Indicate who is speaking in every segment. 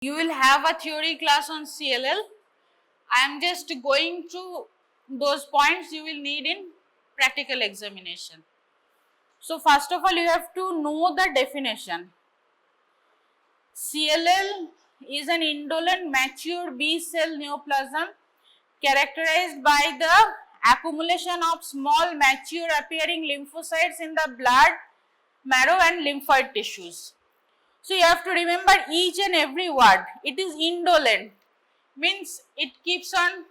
Speaker 1: You will have a theory class on CLL. I am just going through those points you will need in practical examination. So first of all, you have to know the definition. CLL is an indolent mature B cell neoplasm characterized by the accumulation of small mature appearing lymphocytes in the blood, marrow and lymphoid tissues. So you have to remember each and every word. It is indolent, means it keeps on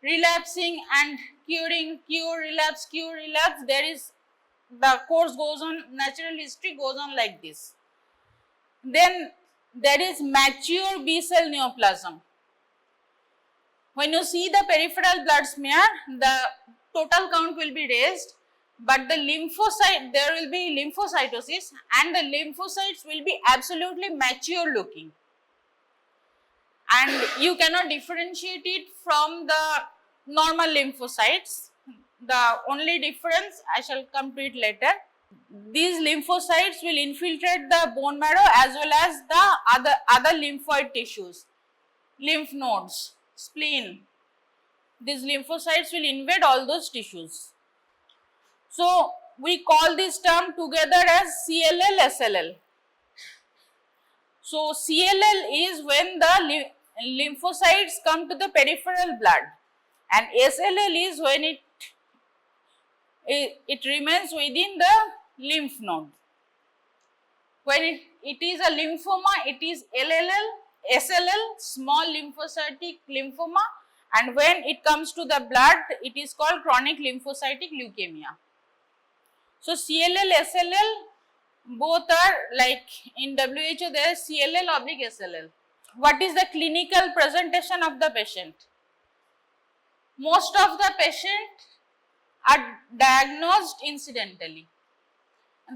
Speaker 1: relapsing and curing, cure, relapse, cure, relapse. There is, the course goes on, natural history goes on like this. Then there is mature B cell neoplasm. When you see the peripheral blood smear, the total count will be raised, but the lymphocyte, there will be lymphocytosis and the lymphocytes will be absolutely mature looking. And you cannot differentiate it from the normal lymphocytes. The only difference, I shall come to it later. These lymphocytes will infiltrate the bone marrow as well as the other lymphoid tissues, lymph nodes, spleen. These lymphocytes will invade all those tissues. So we call this term together as CLL, SLL. So CLL is when the lymphocytes come to the peripheral blood, and SLL is when it remains within the lymph node. When it is a lymphoma, it is LLL, SLL, small lymphocytic lymphoma, and when it comes to the blood, it is called chronic lymphocytic leukemia. So CLL, SLL, both are like in WHO there is CLL/SLL. What is the clinical presentation of the patient? Most of the patients are diagnosed incidentally.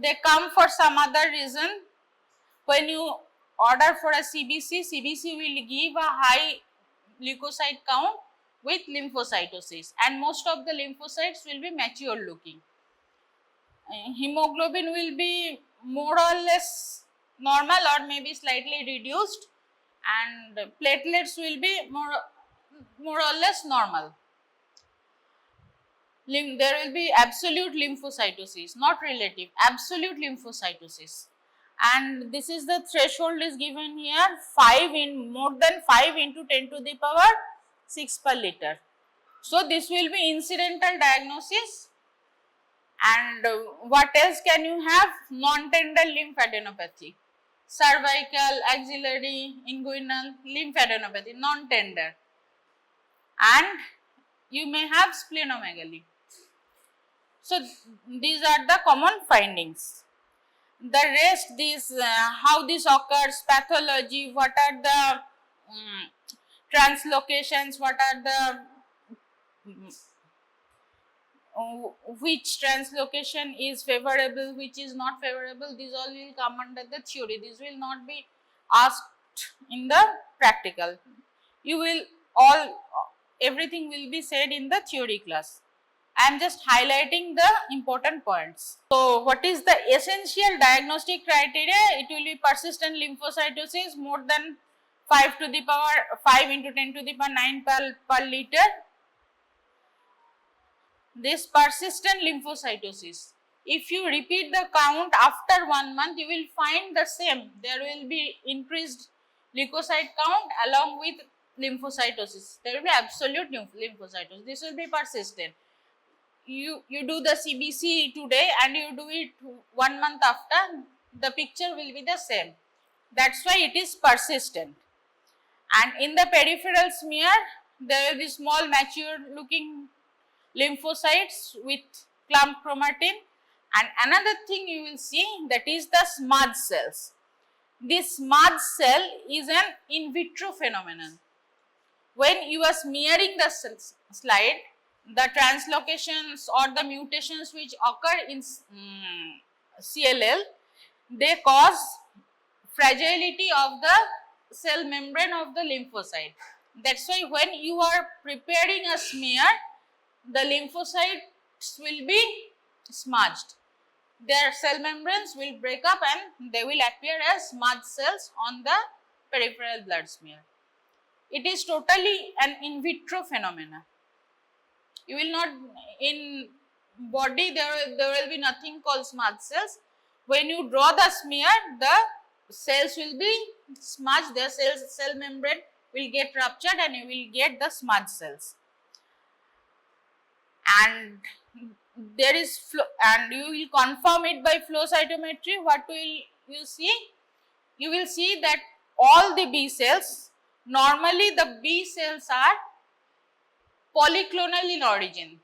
Speaker 1: They come for some other reason. When you order for a CBC, CBC will give a high leukocyte count with lymphocytosis, and most of the lymphocytes will be mature looking. Hemoglobin will be more or less normal or maybe slightly reduced, and platelets will be more or less normal. There will be absolute lymphocytosis, not relative, absolute lymphocytosis. And this is the threshold is given here, 5 in more than 5 into 10 to the power 6 per liter. So this will be incidental diagnosis. And what else can you have? Non-tender lymphadenopathy, cervical, axillary, inguinal lymphadenopathy, non-tender, and you may have splenomegaly. So these are the common findings. The rest, how this occurs, pathology, what are the translocations, what are the which translocation is favorable, which is not favorable, these all will come under the theory. This will not be asked in the practical. You will everything will be said in the theory class. I am just highlighting the important points. So what is the essential diagnostic criteria? It will be persistent lymphocytosis more than 5 to the power 5 into 10 to the power 9 per liter. This persistent lymphocytosis, if you repeat the count after 1 month, you will find the same. There will be increased leukocyte count along with lymphocytosis. There will be absolute lymphocytosis. This will be persistent. You do the CBC today and you do it 1 month after, the picture will be the same. That's why it is persistent. And in the peripheral smear, there will be small mature looking lymphocytes with clump chromatin, and another thing you will see, that is the smudge cells. This smudge cell is an in vitro phenomenon. When you are smearing the slide, the translocations or the mutations which occur in CLL, they cause fragility of the cell membrane of the lymphocyte. That's why when you are preparing a smear, the lymphocytes will be smudged. Their cell membranes will break up and they will appear as smudge cells on the peripheral blood smear. It is totally an in vitro phenomena. You will not, in body there will be nothing called smudge cells. When you draw the smear, the cells will be smudged, the cell membrane will get ruptured and you will get the smudge cells. And there is flow, and you will confirm it by flow cytometry. What will you see? You will see that all the B cells, normally the B cells are polyclonal in origin,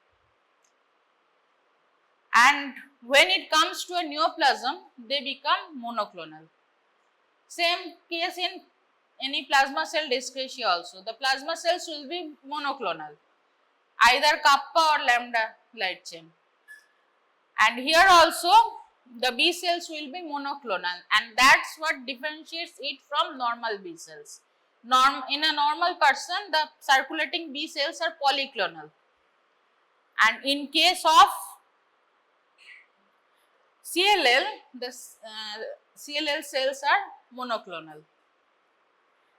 Speaker 1: and when it comes to a neoplasm, they become monoclonal. Same case in any plasma cell dyscrasia also. The plasma cells will be monoclonal, either kappa or lambda light chain. And here also the B cells will be monoclonal, and that's what differentiates it from normal B cells. In a normal person, the circulating B cells are polyclonal, and in case of CLL, the CLL cells are monoclonal.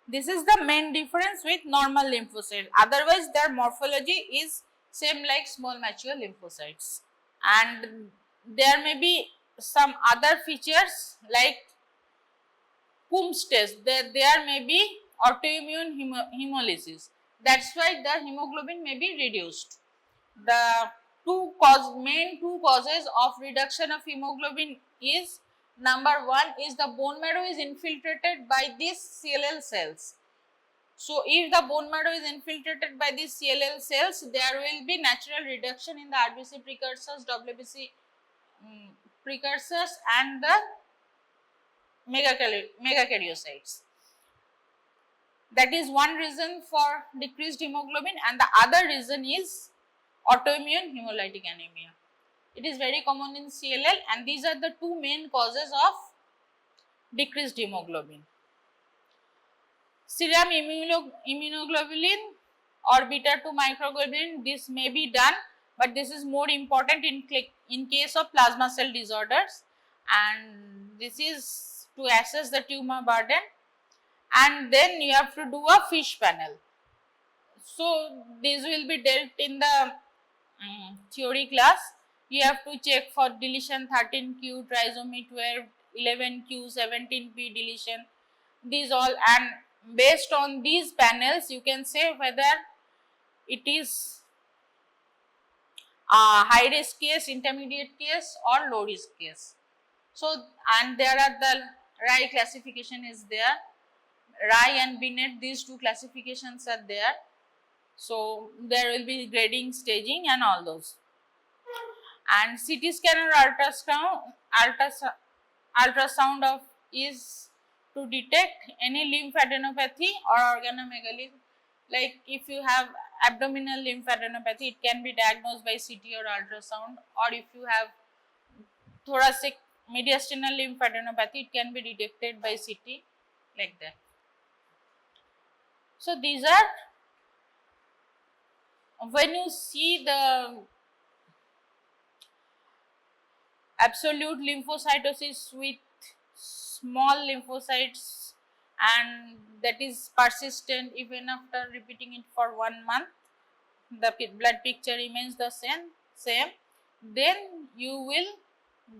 Speaker 1: This is the main difference with normal lymphocytes. Otherwise, their morphology is same like small mature lymphocytes. And there may be some other features like Coombs test. There may be autoimmune hemolysis. That's why the hemoglobin may be reduced. The main two causes of reduction of hemoglobin is, number one is the bone marrow is infiltrated by these CLL cells. So, if the bone marrow is infiltrated by these CLL cells, there will be natural reduction in the RBC precursors, WBC precursors and the megakaryocytes. That is one reason for decreased hemoglobin, and the other reason is autoimmune hemolytic anemia. It is very common in CLL, and these are the two main causes of decreased hemoglobin. Serum immunoglobulin or beta 2 microglobulin, this may be done, but this is more important in case of plasma cell disorders, and this is to assess the tumor burden. And then you have to do a FISH panel. So, this will be dealt in the theory class. You have to check for deletion 13q, trisomy 12, 11q, 17p deletion, these all, and based on these panels you can say whether it is a high risk case, intermediate case or low risk case. So, and there are the Rye classification is there, Rye and Binet, these two classifications are there. So, there will be grading, staging and all those. And CT scan or ultrasound of is to detect any lymphadenopathy or organomegaly. Like if you have abdominal lymphadenopathy, it can be diagnosed by CT or ultrasound, or if you have thoracic mediastinal lymphadenopathy, it can be detected by CT, like that. So, these are, when you see the absolute lymphocytosis with small lymphocytes and that is persistent even after repeating it for 1 month, the blood picture remains the same, then you will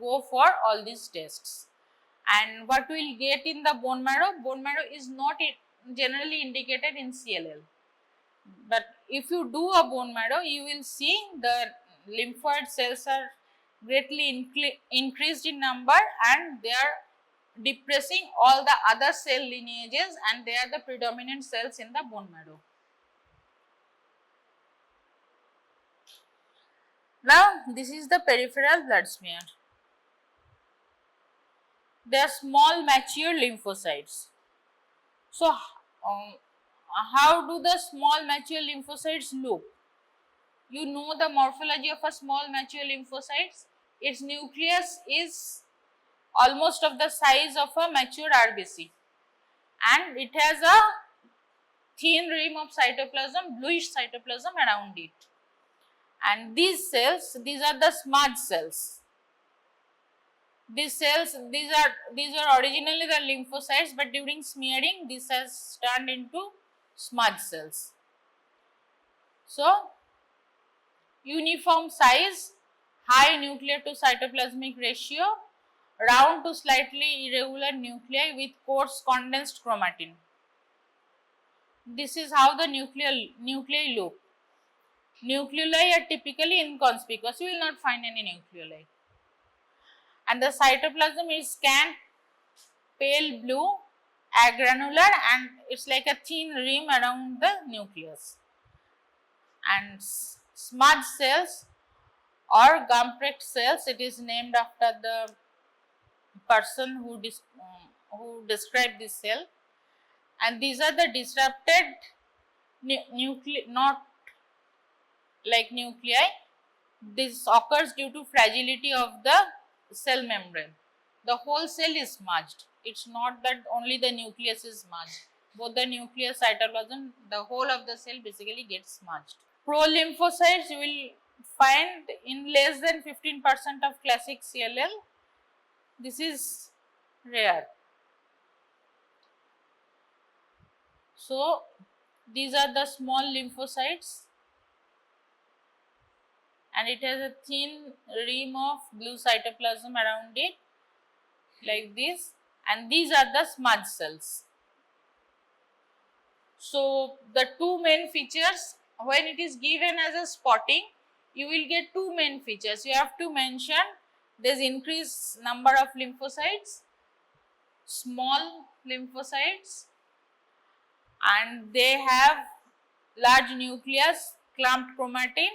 Speaker 1: go for all these tests. And what we will get in the bone marrow is not generally indicated in CLL, but if you do a bone marrow, you will see the lymphoid cells are greatly increased in number, and they are depressing all the other cell lineages, and they are the predominant cells in the bone marrow. Now, this is the peripheral blood smear. They are small mature lymphocytes. So, how do the small mature lymphocytes look? You know the morphology of a small mature lymphocytes. Its nucleus is almost of the size of a mature RBC, and it has a thin rim of cytoplasm, bluish cytoplasm around it. And these cells, these are the smudge cells. These cells, these are originally the lymphocytes, but during smearing, this has turned into smudge cells. So, uniform size, high nuclear to cytoplasmic ratio, round to slightly irregular nuclei with coarse condensed chromatin. This is how the nuclei look. Nucleoli are typically inconspicuous. You will not find any nucleoli. And the cytoplasm is scant, pale blue, agranular, and it's like a thin rim around the nucleus. And smudge cells or Gumprecht cells, it is named after the person who described this cell. And these are the disrupted not like nuclei. This occurs due to fragility of the cell membrane. The whole cell is smudged. It's not that only the nucleus is smudged. Both the nucleus, cytoplasm, the whole of the cell basically gets smudged. Pro-lymphocytes you will find in less than 15% of classic CLL. This is rare. So, these are the small lymphocytes, and it has a thin rim of blue cytoplasm around it like this, and these are the smudge cells. So, the two main features, when it is given as a spotting, you will get two main features. You have to mention there is increased number of lymphocytes, small lymphocytes, and they have large nucleus, clumped chromatin,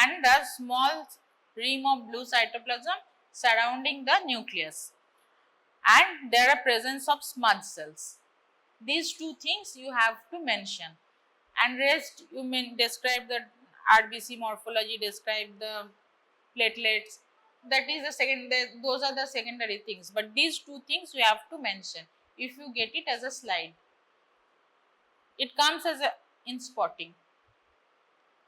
Speaker 1: and a small rim of blue cytoplasm surrounding the nucleus, and there are presence of smudge cells. These two things you have to mention, and rest you may describe the RBC morphology, describe the platelets. That is the second, those are the secondary things, but these two things you have to mention if you get it as a slide. It comes as a in spotting,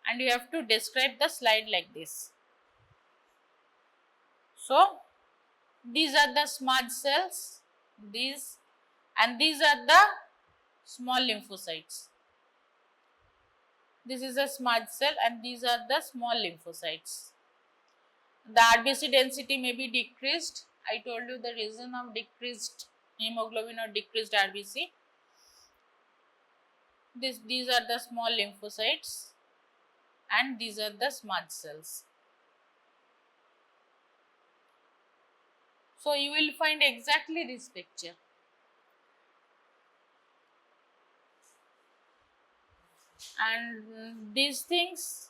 Speaker 1: and you have to describe the slide like this. So, these are the smudge cells, these, and these are the small lymphocytes. This is a smudge cell, and these are the small lymphocytes. The RBC density may be decreased. I told you the reason of decreased hemoglobin or decreased RBC. These are the small lymphocytes, and these are the smudge cells. So, you will find exactly this picture. And these things,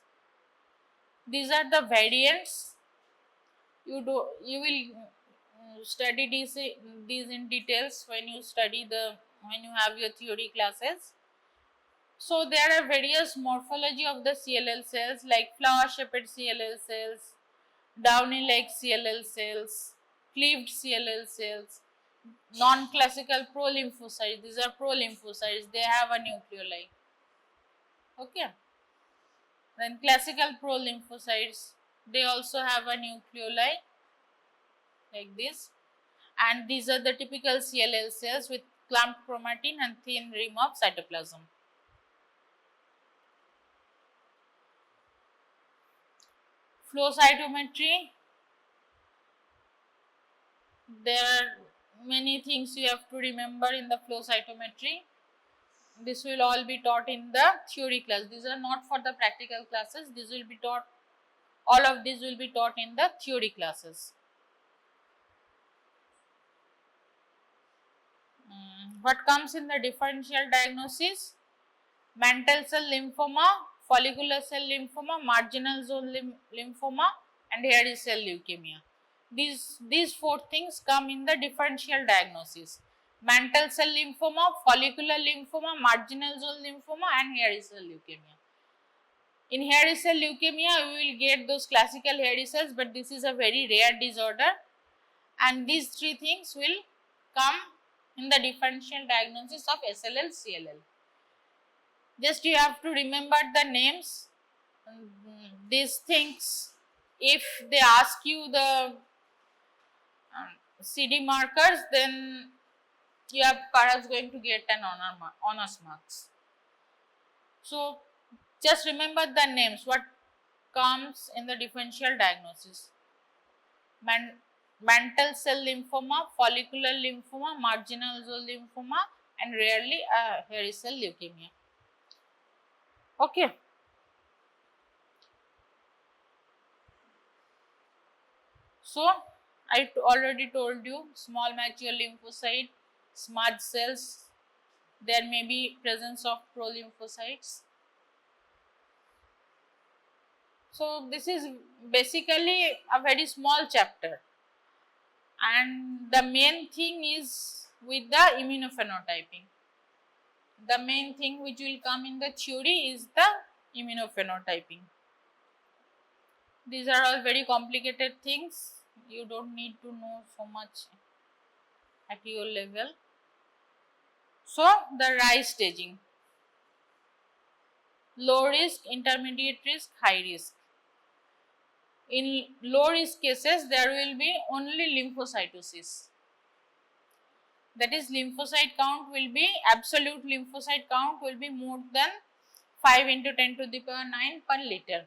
Speaker 1: these are the variants. You will study these in details when you have your theory classes. So, there are various morphology of the CLL cells like flower shaped CLL cells, downy like CLL cells, cleaved CLL cells, non-classical pro-lymphocytes. These are pro-lymphocytes, they have a nucleoli. Okay. Then classical pro-lymphocytes, they also have a nucleoli like this, and these are the typical CLL cells with clumped chromatin and thin rim of cytoplasm. Flow cytometry, there are many things you have to remember in the flow cytometry. This will all be taught in the theory class. These are not for the practical classes. This will be taught, all of this will be taught in the theory classes. What comes in the differential diagnosis? Mantle cell lymphoma, follicular cell lymphoma, marginal zone lymphoma, and hairy cell leukemia. These four things come in the differential diagnosis: mantle cell lymphoma, follicular lymphoma, marginal zone lymphoma, and hairy cell leukemia. In hairy cell leukemia, we will get those classical hairy cells, but this is a very rare disorder, and these three things will come in the differential diagnosis of SLL CLL. Just you have to remember the names. These things, if they ask you the CD markers, then you are perhaps going to get an honors marks. So just remember the names, what comes in the differential diagnosis: mantle cell lymphoma, follicular lymphoma, marginal zone lymphoma, and rarely hairy cell leukemia. Okay. So I already told you, small mature lymphocyte, smudge cells, there may be presence of prolymphocytes. So this is basically a very small chapter, and the main thing is with the immunophenotyping. The main thing which will come in the theory is the immunophenotyping. These are all very complicated things. You don't need to know so much at your level. So the rise staging: low risk, intermediate risk, high risk. In low risk cases, there will be only lymphocytosis. That is, lymphocyte count will be, absolute lymphocyte count will be more than 5 into 10 to the power 9 per liter.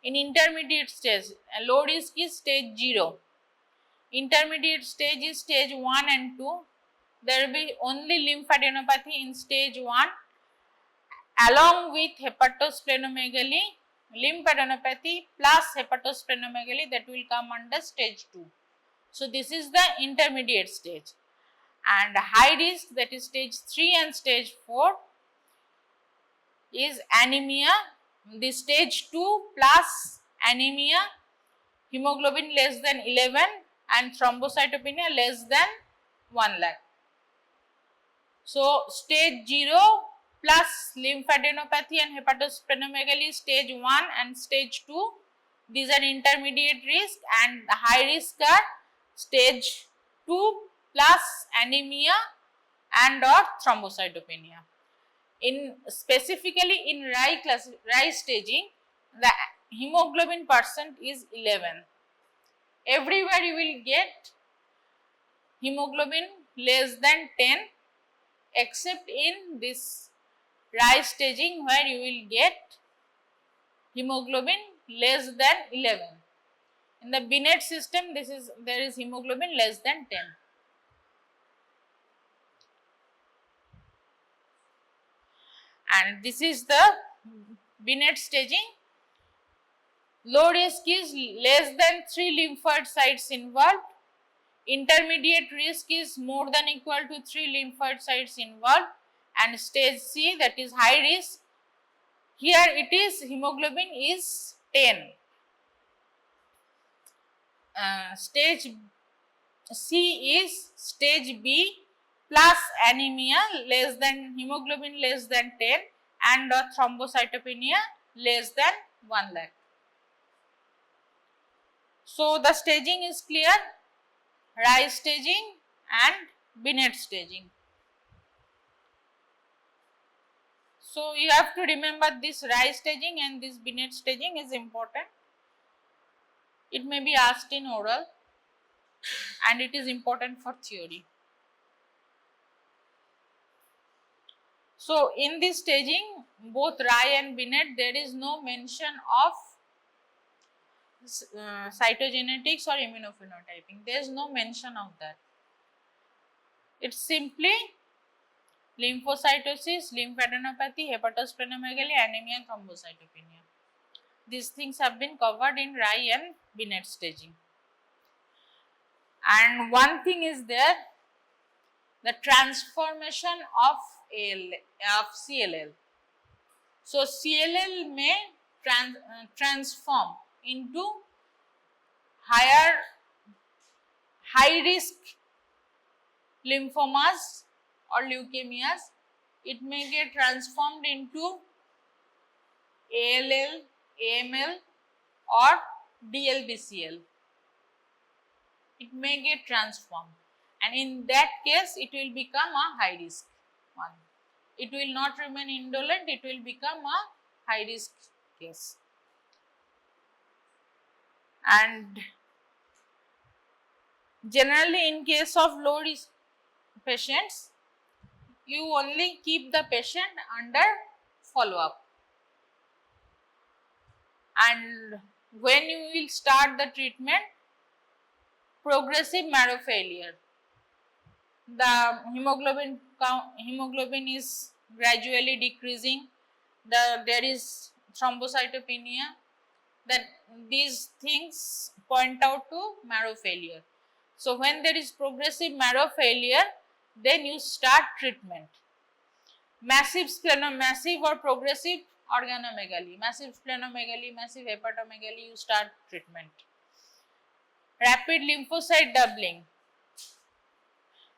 Speaker 1: In intermediate stage, low risk is stage 0. Intermediate stage is stage 1 and 2. There will be only lymphadenopathy in stage 1 along with hepatosplenomegaly, lymphadenopathy plus hepatosplenomegaly, that will come under stage 2. So this is the intermediate stage. And high risk, that is stage 3 and stage 4, is anemia. The stage 2 plus anemia, hemoglobin less than 11 and thrombocytopenia less than 1 lakh. So stage 0 plus lymphadenopathy and hepatosplenomegaly, stage 1 and stage 2, these are intermediate risk, and the high risk are stage 2 plus anemia and or thrombocytopenia. In specifically in Rye staging, the hemoglobin percent is 11. Everywhere you will get hemoglobin less than 10, except in this Rye staging, where you will get hemoglobin less than 11. In the Binet system, there is hemoglobin less than 10. And this is the Binet staging. Low risk is less than 3 lymphoid sites involved. Intermediate risk is more than equal to 3 lymphoid sites involved. And stage C, that is high risk, here it is hemoglobin is 10. Stage C is stage B plus anemia less than, hemoglobin less than 10 and thrombocytopenia less than 1 lakh. So the staging is clear: Rye staging and Binet staging. So you have to remember this Rye staging and this Binet staging is important. It may be asked in oral and it is important for theory. So in this staging, both Rye and Binet, there is no mention of cytogenetics or immunophenotyping. There is no mention of that. It's simply lymphocytosis, lymphadenopathy, hepatosplenomegaly, anemia, and thrombocytopenia. These things have been covered in Rye and Binet staging. And one thing is there, the transformation of CLL. So CLL may transform into high risk lymphomas or leukemias. It may get transformed into ALL, AML or DLBCL. It may get transformed, and in that case it will become a high risk one. It will not remain indolent, it will become a high risk case. And Generally, in case of low risk patients, you only keep the patient under follow up, and when you will start the treatment, progressive marrow failure, the hemoglobin is gradually decreasing, there is thrombocytopenia, that these things point out to marrow failure. So when there is progressive marrow failure, then you start treatment. Massive or progressive organomegaly, massive splenomegaly, massive hepatomegaly, you start treatment. Rapid lymphocyte doubling,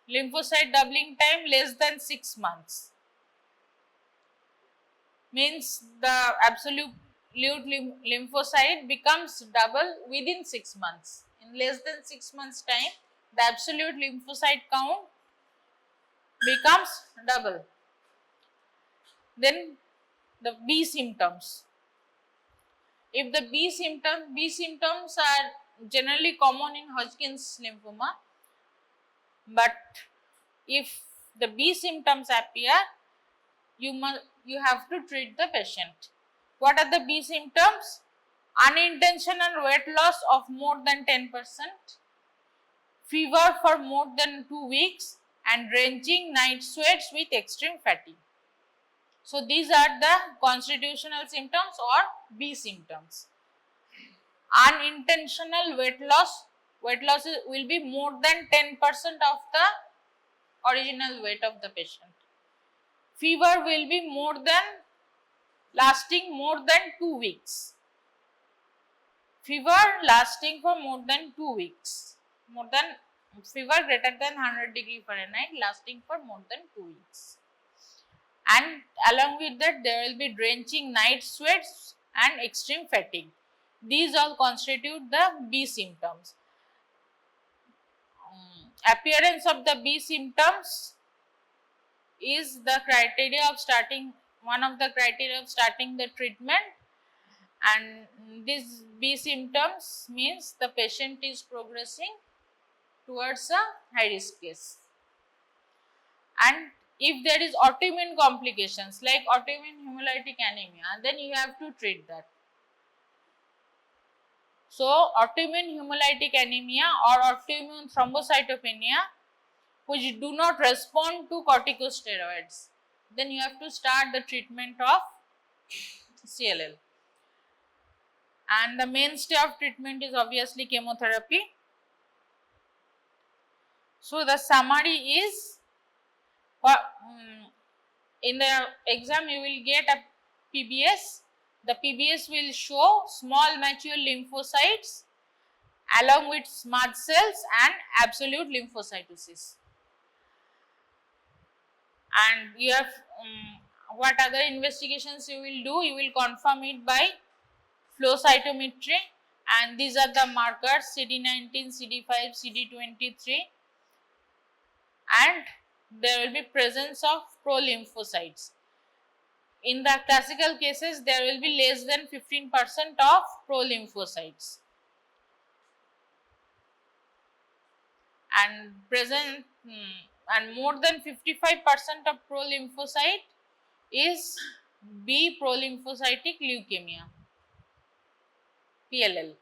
Speaker 1: lymphocyte doubling time less than 6 months, means the absolute lymphocyte becomes double within 6 months. In less than 6 months time, the absolute lymphocyte count becomes double. Then the B symptoms. If the B symptoms are generally common in Hodgkin's lymphoma, but if the B symptoms appear, you have to treat the patient. What are the B symptoms? Unintentional weight loss of more than 10%, fever for more than 2 weeks, and ranging night sweats with extreme fatigue. So these are the constitutional symptoms or B symptoms. Unintentional weight loss will be more than 10% of the original weight of the patient. Fever will be lasting more than 2 weeks. Fever lasting for more than 2 weeks. Fever greater than 100 degree Fahrenheit lasting for more than 2 weeks. And along with that, there will be drenching night sweats and extreme fatigue. These all constitute the B symptoms. Appearance of the B symptoms is the criteria of starting, one of the criteria of starting the treatment, and these B symptoms means the patient is progressing towards a high risk case. And if there is autoimmune complications like autoimmune hemolytic anemia, then you have to treat that. So autoimmune hemolytic anemia or autoimmune thrombocytopenia which do not respond to corticosteroids, then you have to start the treatment of CLL. And the mainstay of treatment is obviously chemotherapy. So the summary is, in the exam you will get a PBS. The PBS will show small mature lymphocytes along with smudge cells and absolute lymphocytosis. And you have what other investigations you will do? You will confirm it by flow cytometry, and these are the markers CD19, CD5, CD23, and there will be presence of pro-lymphocytes. In the classical cases, there will be less than 15% of pro-lymphocytes, and present and more than 55% of pro-lymphocyte is B prolymphocytic leukemia, PLL.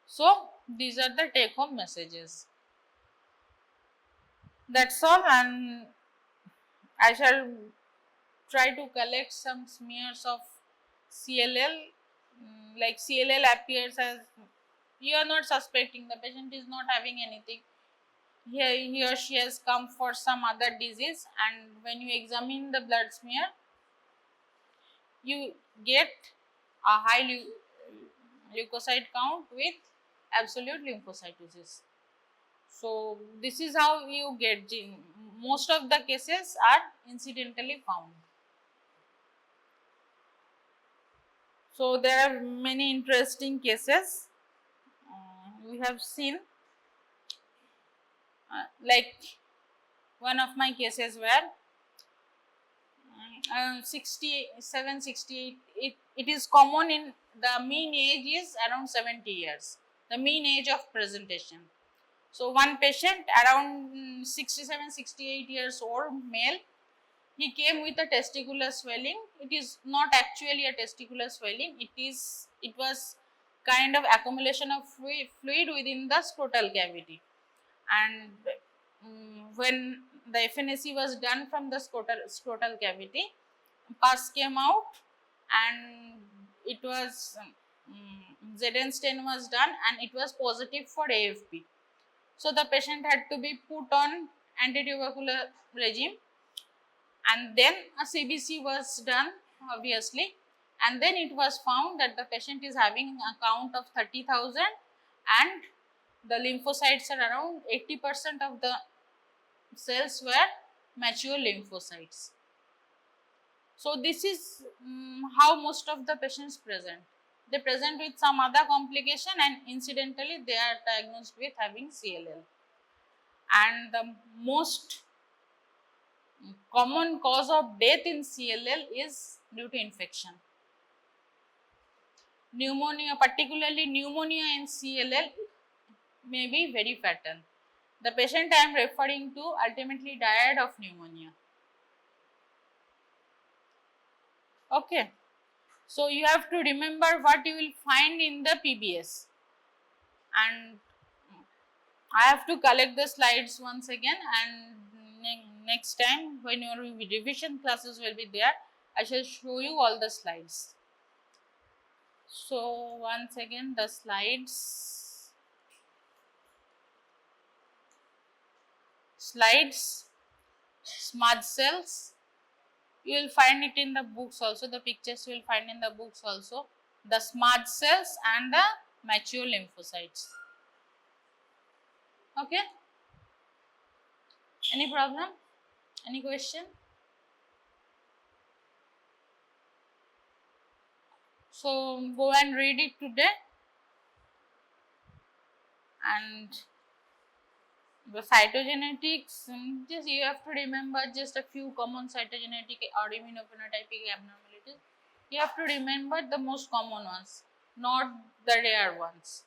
Speaker 1: So these are the take home messages. That's all, and I shall try to collect some smears of CLL. Like CLL appears as, you are not suspecting, the patient is not having anything. He or she has come for some other disease, and when you examine the blood smear, you get a high leukocyte count with absolute lymphocytosis. So this is how you get most of the cases are incidentally found. So there are many interesting cases we have seen, like one of my cases where 67, 68, it is common in, the mean age is around 70 years. the mean age of presentation. So one patient around 67-68 years old male, he came with a testicular swelling. It is not actually a testicular swelling, it was kind of accumulation of fluid within the scrotal cavity. And when the FNAC was done from the scrotal cavity, pus came out and it was ZN stain was done and it was positive for AFP. So the patient had to be put on antitubercular regime, and then a CBC was done obviously, and then it was found that the patient is having a count of 30,000 and the lymphocytes are around 80% of the cells were mature lymphocytes. So this is how most of the patients present. They present with some other complication and incidentally they are diagnosed with having CLL. And the most common cause of death in CLL is due to infection. Pneumonia, particularly pneumonia in CLL, may be very fatal. The patient I am referring to ultimately died of pneumonia. Okay. So you have to remember what you will find in the PBS, and I have to collect the slides once again, and next time when your revision classes will be there, I shall show you all the slides. So once again the slides, smudge cells, you will find it in the books also, the pictures you will find in the books also, the smudge cells and the mature lymphocytes. Okay, any problem, any question? So go and read it today, and the cytogenetics, just you have to remember just a few common cytogenetic or immunophenotypic abnormalities. You have to remember the most common ones, not the rare ones.